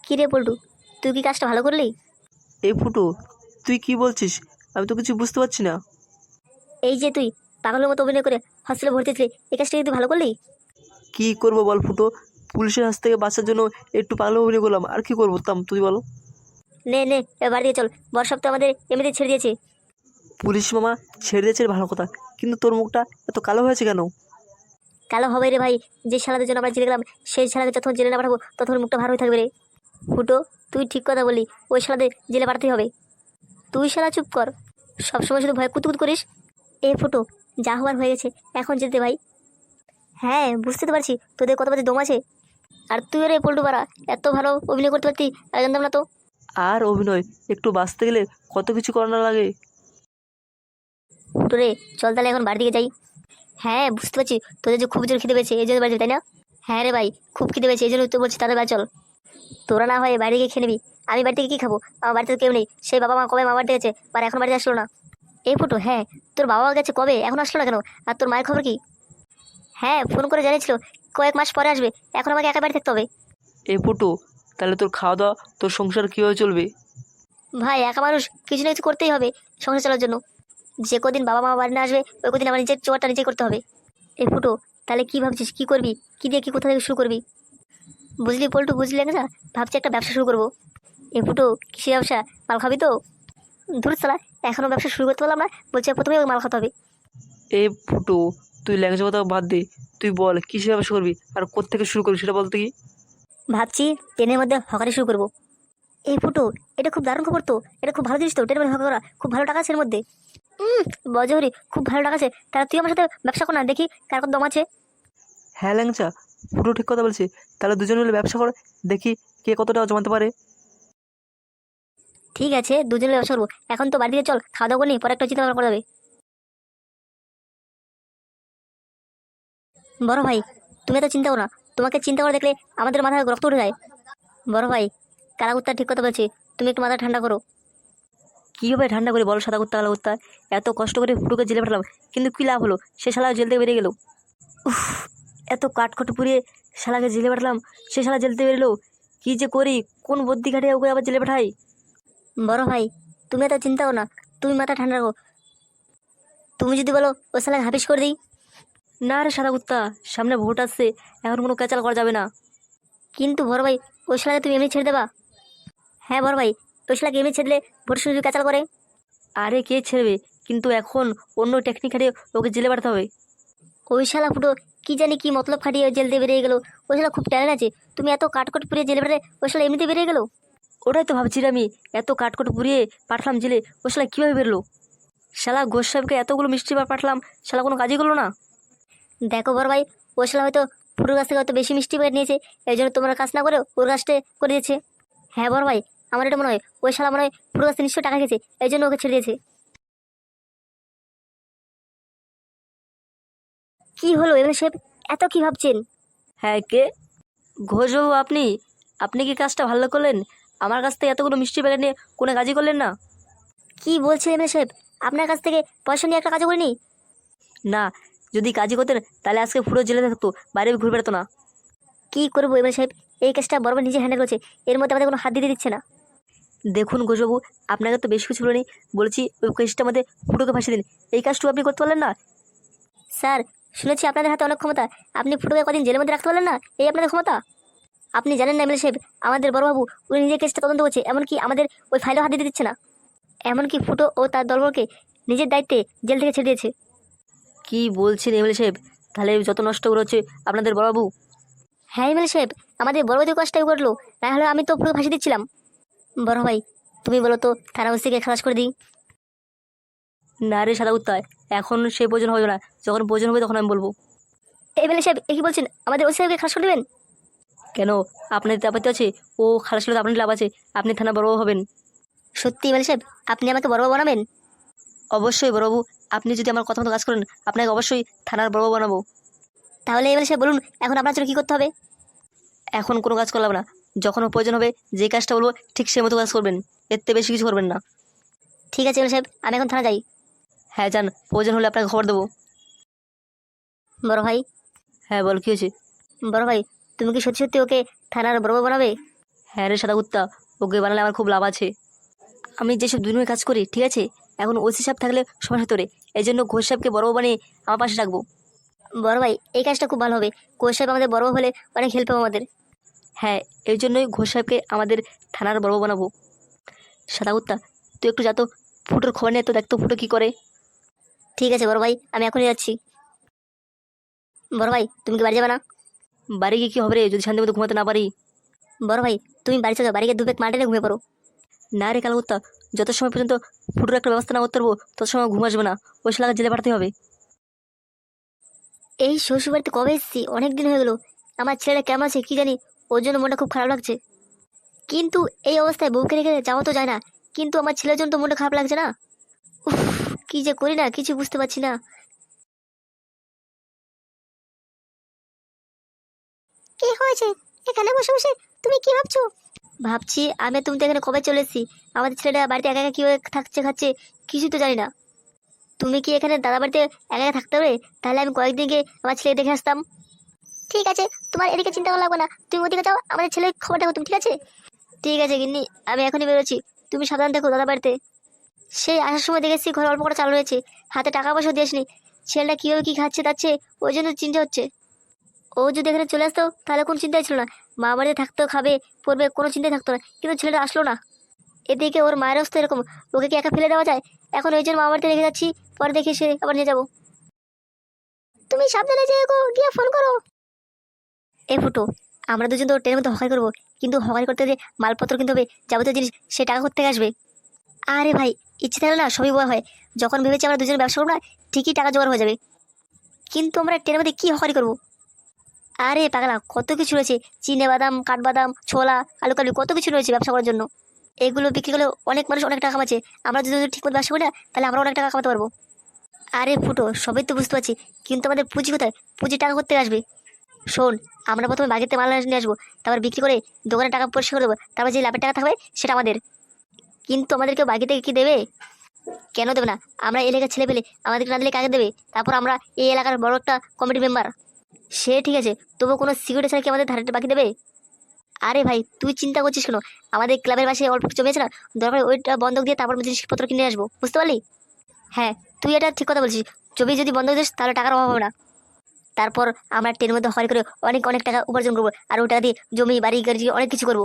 কী রে পল্টু, তুই কি কাজটা ভালো করলি? এই ফুটো, তুই কি বলছিস? আমি তো কিছু বুঝতে পারছি না। এই যে তুই পাগলের মতো অভিনয় করে হসপিটালে ভর্তি ছিলি, এই কাজটা কি তুই ভালো করলি? কি করবো বল ফুটো, পুলিশের হাত থেকে বাঁচার জন্য একটু পাগলা অভিনয় করলাম, আর কি করবো তুই বল। নে নে, এবার বাড়ি দিয়ে চল, বর সপ্তাহ আমাদের এমনিতে ছেড়ে দিয়েছে। পুলিশ মামা ছেড়ে দিয়েছে ভালো কথা, কিন্তু তোর মুখটা এত কালো হয়েছে কেন? কালো হবে রে ভাই, যে শালাদের জন্য আমরা জেলে গেলাম, সেই শালাকে যতক্ষণ জেলে না পাঠাবো ততক্ষণ মুখটা ভার হয়ে থাকবে রে। ফুটো, তুই ঠিক কথা বললি, ওই শালাদের জেলে পাঠাতেই হবে। তুই শালা চুপ কর, সবসময় শুধু ভয় কুতকুত করিস। এ ফুটো, যা হওয়ার হয়ে গেছে, এখন যেতে ভাই। হ্যাঁ, বুঝতে তো পারছি তোদের কত বাজে দম আছে। আর তুই রে পল্টু পাড়া, এত ভালো অভিনয় করতে পারতি, আর জানতাম না তো। আর অভিনয়, একটু বাঁচতে গেলে কত কিছু করানো লাগে। ফুটো রে, চল তাহলে এখন বাড়ি দিকে যাই। হ্যাঁ বুঝতে পারছি, তোদের যে খুব জোর খিদে পেয়েছে এই জন্য বাড়ি যাবি, তাই না? হ্যাঁ রে ভাই, খুব খিদে পেয়েছে এই জন্য তো বলছি তাদের বাড়ি চল। তোরা না হয় বাইরে গিয়ে খেয়ে নিবি, আমি বাড়ি থেকে কী খাবো? আমার বাড়িতে তো কেউ নেই, সেই বাবা মা কবে মা বাড়িতে গেছে, আর এখন বাড়িতে আসলো না। এই ফুটো, হ্যাঁ, তোর বাবা গেছে কবে, এখন আসলো না কেন? আর তোর মায়ের খবর কি? হ্যাঁ, ফোন করে জানিয়েছিল কয়েক মাস পরে আসবে, এখন আমাকে একা বাড়ি থাকতে হবে। এই ফুটো, তাহলে তোর খাওয়া দাওয়া, তোর সংসার কীভাবে চলবে? ভাই, একা মানুষ, কিছু না কিছু করতেই হবে সংসার চালার জন্য। যে কদিন বাবা মা বাড়ি না আসবে ওই কদিন আমার নিজের জোগাড়টা নিজে করতে হবে। এই ফুটো, তাহলে কি ভাবছিস, কি করবি? কি দিয়ে কি, কোথা থেকে শুরু করবি? বুঝলি পল্টু, বুঝলি না, ভাবছি একটা ব্যবসা শুরু করবো। এ ফুটো, কিসের ব্যবসা? মাল খাবি তো? ধুর সালা, এখনো ব্যবসা শুরু করতে পারলাম না, বলছে প্রথমেই ওকে মাল খাতে হবে। এই ফুটো, তুই ল্যাংচা কথা বাদ দে, তুই বল কিসে ব্যবসা করবি আর কোত্থেকে শুরু করবি সেটা বলতে কি। ভাবছি ট্রেনের মধ্যে হকারি শুরু করবো। এই ফুটো, এটা খুব দারুণ খবর তো, এটা খুব ভালো জিনিস তো, ট্রেনের মধ্যে হকার করা, খুব ভালো টাকা আছে এর মধ্যে। বজহরি, খুব ভালো টাকা আছে, তাহলে তুই আমার সাথে ব্যবসা কর না, দেখি কার কত দম আছে। হ্যাঁ ল্যাংচা, ফুটো ঠিক কথা বলছে, তাহলে দুজন মিলে ব্যবসা করে দেখি কে কত টাকা জমাতে পারে। ঠিক আছে, দুজনে ব্যবসা করবো। এখন তো বাড়ি থেকে চল, খাওয়া দাওয়া করে নিই, পরে একটা চিন্তা ভাবনা করা যাবে। বড় ভাই, তুমি এত চিন্তা করো না, তোমাকে চিন্তা করে দেখলে আমাদের মাথায় রক্ত উঠে যায়। বড় ভাই, কালা কুত্তা ঠিক কথা বলছি, তুমি একটু মাথা ঠান্ডা করো। কীভাবে ঠান্ডা করে বল সাদা কুত্তা কালো কুত্তা? এত কষ্ট করে ফুটোকে জেলে পাঠালাম, কিন্তু কী লাভ হলো? সে শালা জেল থেকে বেরিয়ে গেল। উফ, এত কাঠখট পুড়িয়ে শালাকে জেলে পাঠালাম, সে শালা জেল থেকে বেরোলো। কী যে করি, কোন বুদ্ধি খাটিয়ে ওকে আবার জেলে পাঠাই? বড় ভাই, তুমি এত চিন্তা করো না, তুমি মাথা ঠান্ডা রাখো। তুমি যদি বলো ও শালাকে হাফিস করে দিই। না রে সাদা কুত্তা, সামনে ভোট আসছে, এখন কোনো ক্যাচাল করা যাবে না। কিন্তু বড় ভাই, ওই শালাকে তুমি এমনি ছেড়ে দেবা? হ্যাঁ বড় ভাই, ওই শালাকে এমনি ছেড়ে দিলে ভোট শুধু কাচাল করে। আরে কে ছেড়বে, কিন্তু এখন অন্য টেকনিক খাটিয়ে ওকে জেলে পাঠাতে হবে। ওই শালা ফুটো, কি জানি কি মতলব খাটিয়ে জেল দিয়ে বেরিয়ে গেলো। ওই শালা খুব ট্যালেন্ট আছে, তুমি এত কাটকট পুড়িয়ে জেলে বেড়ে ওই শালা এমনিতে বেরিয়ে গেলো। ওটাই তো ভাবছি রে আমি, এত কাঠখট পুড়িয়ে পাঠালাম জেলে, ও শালা কীভাবে বেরোলো? শালা ঘোষ সাহেবকে এতগুলো মিষ্টি বার পাঠালাম, শালা কোনো কাজই করলো না। দেখো বড় ভাই, ওই শালা হয়তো ফুটোর কাছ থেকে হয়তো বেশি মিষ্টি পেয়ে নিয়েছে, এই জন্য তোমার কাজ না করে ওর কাজটা করে দিয়েছে। হ্যাঁ বড় ভাই, আমার এটা মনে হয় ওই শালা মনে হয় ফুটোর কাছ থেকে নিশ্চয়ই টাকা খেয়েছে, এই জন্য ওকে ছেড়ে দিয়েছে। কি হলো এবার সাহেব, এত কি ভাবছেন? হ্যাঁ কে? ঘোষবাবু আপনি? আপনি কি কাজটা ভালো করলেন? আমার কাছ থেকে এতগুলো মিষ্টি প্যাকেট নিয়ে কোনো কাজই করলেন না। কি বলছেন এমএলএ সাহেব, আপনার কাছ থেকে পয়সা নিয়ে একটা কাজ করিনি। না, যদি কাজই করতেন তাহলে আজকে পুরো জেলে থাকতো, বাইরে ঘুরে বেড়াতো না। কি করবো এমএলএ সাহেব, এই কেসটা বরাবর নিজে হ্যান্ডেল করছে, এর মধ্যে আমাদের কোনো হাত দিতে দিচ্ছে না। দেখুন ঘোষবাবু, আপনাকে তো বেশ কিছু বলিনি, বলেছি ওই কেসটার মধ্যে ফুটোকে ফাঁসিয়ে দিন, এই কাজটুকু আপনি করতে পারলেন না। স্যার, শুনেছি আপনাদের হাতে অনেক ক্ষমতা, আপনি ফুটোকে কদিন জেলের মধ্যে রাখতে পারলেন না, এই আপনাদের ক্ষমতা? আপনি জানেন না এমএলএ সাহেব, আমাদের বড়বাবু উনি নিজের কেসটা তদন্ত করছে, এমনকি আমাদের ওই ফাইলও হাত দিতে দিচ্ছে না। এমনকি ফুটো ও তার দলবলকে নিজের দায়িত্বে জেল থেকে ছেড়ে দিয়েছে। কি বলছেন এমএলএ সাহেব? তাহলে যত নষ্ট করে হচ্ছে আপনাদের বড়বাবু। হ্যাঁ এমএলএ সাহেব, আমাদের বড়বাবু কাজটাই করলো, না হলে আমি তো পুরো ফাঁসি দিচ্ছিলাম। বড় ভাই, তুমি বলো তো থানা ওসিকে খালাস করে দিই। না রে সাদা কুত্তা, এখন সে প্রয়োজন হবে না, যখন প্রয়োজন হবে তখন আমি বলবো। এমএলএ সাহেব, এ কি বলছেন, আমাদের ওসি সাহেবকে খালাস করে দেবেন? কেন, আপনার এতে আপত্তি আছে? ও খালাস করলে তো আপনার লাভ আছে, আপনি থানা বড়বাবু হবেন। সত্যি এমএলএ সাহেব, আপনি আমাকে বড়বাবু বানাবেন? অবশ্যই বড়বাবু, আপনি যদি আমার কথা মতো কাজ করেন আপনাকে অবশ্যই থানার বড়বাবু বানাবো। তাহলে এমএলএ সাহেব বলুন, এখন আপনার জন্য কি করতে হবে? এখন কোনো কাজ করলাম না, যখন প্রয়োজন হবে যে কাজটা বলবো ঠিক সেই মতো কাজ করবেন, এর থেকে বেশি কিছু করবেন না। ঠিক আছে এমএলএ সাহেব, আমি এখন থানা যাই। হ্যাঁ যান, প্রয়োজন হলে আপনাকে খবর দেবো। বড় ভাই, হ্যাঁ বল, কী হয়েছে? বড় ভাই, তুমি কি সত্যি সত্যি ওকে থানার বড়বাবু বানাবে? হ্যাঁ রে সাদা কুত্তা, ওকে বানালে আমার খুব লাভ আছে। আমি যেসব দুনিয়ার কাজ করি, ঠিক আছে, এখন ওসি সাহেব থাকলে সমস্যা হতো রে। এই জন্য ঘোষ সাহেবকে বড় বানিয়ে আমার পাশে রাখবো। বড় ভাই এই কাজটা খুব ভালো হবে, কোচ সাহেব আমাদের বড় হলে অনেক হেল্প হবে আমাদের। হ্যাঁ, এই জন্যই ঘোষ সাহেবকে আমাদের থানার বড় বানাবো। সাদা কুত্তা, তুই একটু যা তো, ফুটোর খবর নিয়ে তো দেখতো ফুটো কি করে। ঠিক আছে বড় ভাই, আমি এখনই যাচ্ছি। বড় ভাই তুমি কি বাড়ি যাবে না? বাড়ি গিয়ে কি হবে রে যদি শান্তি মতো ঘুমাতে না পারি? বড় ভাই তুমি বাড়ি চলো, বাড়ি গিয়ে 2 প্যাক মাল্টেনে ঘুমিয়ে পড়ো। না রে কালকুত্তা, যত সময় পর্যন্ত ফুটোর একটা ব্যবস্থা না করতে পারবো তত সময় ঘুম আসবে না। ওই শালাকে জেলে পাঠাতে হবে। এই শ্বশুর বাড়িতে কবে এসেছি, অনেক দিন হয়ে গেলো। আমার ছেলেটা কেমন আছে কি জানি, ওর জন্য মনটা খুব খারাপ লাগছে। কিন্তু এই অবস্থায় বউকে রেখে যাওয়া তো যায় না, কিন্তু আমার ছেলের জন্য তো মনটা খারাপ লাগছে না। উফ, কি যে করি না কিছু বুঝতে পারছি না। কি হয়েছে এখানে বসে বসে, তুমি কি ভাবছো? ভাবছি আমি তুমি তো এখানে কবে চলে এসেছি, আমাদের ছেলেটা বাড়িতে একা একা কিভাবে থাকছে খাচ্ছে কিছু তো জানি না। তুমি কি এখানে দাদা বাড়িতে একা একা থাকতে হবে? তাহলে আমি কয়েকদিন গিয়ে আমার ছেলে দেখে আসতাম। ঠিক আছে, তোমার এদিকে চিন্তা করা লাগবে না, তুমি ওদিকে যাও, আমাদের ছেলের খবরটা তুমি, ঠিক আছে? ঠিক আছে গিন্নি, আমি এখনই বেরোচ্ছি। তুমি সাবধান দেখো দাদা বাড়িতে। সেই আসার সময় দেখেছি ঘরে অল্প করে চাল রয়েছে, হাতে টাকা পয়সা দিয়েছিনি। ছেলেটা কীভাবে কী খাচ্ছে যাচ্ছে, ওই জন্য চিন্তা হচ্ছে। ও যদি এখানে চলে আসতো তাহলে কোনো চিন্তাই ছিল না, মা বাড়িতে থাকতো খাবে পড়বে কোনো চিন্তাই থাকতো না, কিন্তু ছেলেটা আসলো না। এদিকে ওর মায়ের অবস্থা এরকম, ওকে কি একা ফেলে দেওয়া যায়? এখন ওই জন্য মা বাড়িতে রেখে যাচ্ছি, পরে দেখে সে আবার নিয়ে যাবো। তুমি সাবধানে যেও গো, গিয়ে ফোন করো। এ ফুটো, আমরা দুজন তো ট্রেনের মধ্যে হকারি করবো, কিন্তু হকারি করতে যে মালপত্র কিনতে হবে, যাবতীয় জিনিস, সে টাকা কোত্থেকে আসবে? আরে ভাই, ইচ্ছে থাকলে না সবই বড় হয়। যখন ভেবেছি আমরা দুজনে ব্যবসা করবো না, ঠিকই টাকা জোগাড় হয়ে যাবে। কিন্তু আমরা ট্রেনের মধ্যে কি হকারি করবো? আরে পাগলা, কত কিছু রয়েছে, চিনে বাদাম কাঠবাদাম ছোলা আলু কালু, কত কিছু রয়েছে ব্যবসা করার জন্য। এগুলো বিক্রি করলে অনেক মানুষ অনেক টাকা কামাচ্ছে। আমরা যদি ঠিক মতো ব্যবসা করি না, তাহলে আমরা অনেক টাকা কামাতে পারবো। আরে ফুটো, সবই তো বুঝতে পারছি, কিন্তু আমাদের পুঁজি কোথায়? পুঁজি টাকা করতে আসবে। শোন, আমরা প্রথমে বাগেতে মাল নিয়ে আসবো, তারপর বিক্রি করে দোকানে টাকা পরিষ্কার করে দেবো, তারপর যে লাভের টাকা থাকবে সেটা আমাদের। কিন্তু আমাদেরকে বাকি থেকে কি দেবে? কেন দেবে না? আমরা এলাকার ছেলে পেলে, আমাদেরকে না দিলে কাকে দেবে? তারপর আমরা এই এলাকার বড় একটা কমিটি মেম্বার। সে ঠিক আছে, তবু কোনো সিকিউরিটি ছাড়া কি আমাদের ধারে বাকি দেবে? আরে ভাই তুই চিন্তা করছিস কেন? আমাদের ক্লাবের পাশে অল্প কিছু জমি আছে না, দরকার ওইটা বন্ধক দিয়ে তারপর জিনিসপত্র কিনে আসবো, বুঝতে পারলি? হ্যাঁ, তুই এটা ঠিক কথা বলছিস। জমি যদি বন্ধক দিস তাহলে টাকার অভাব হবে না। তারপর আমরা ট্রেনের মধ্যে হরি করে অনেক অনেক টাকা উপার্জন করবো, আর ওই টাকা দিয়ে জমি বাড়ি গাড়ি অনেক কিছু করবো।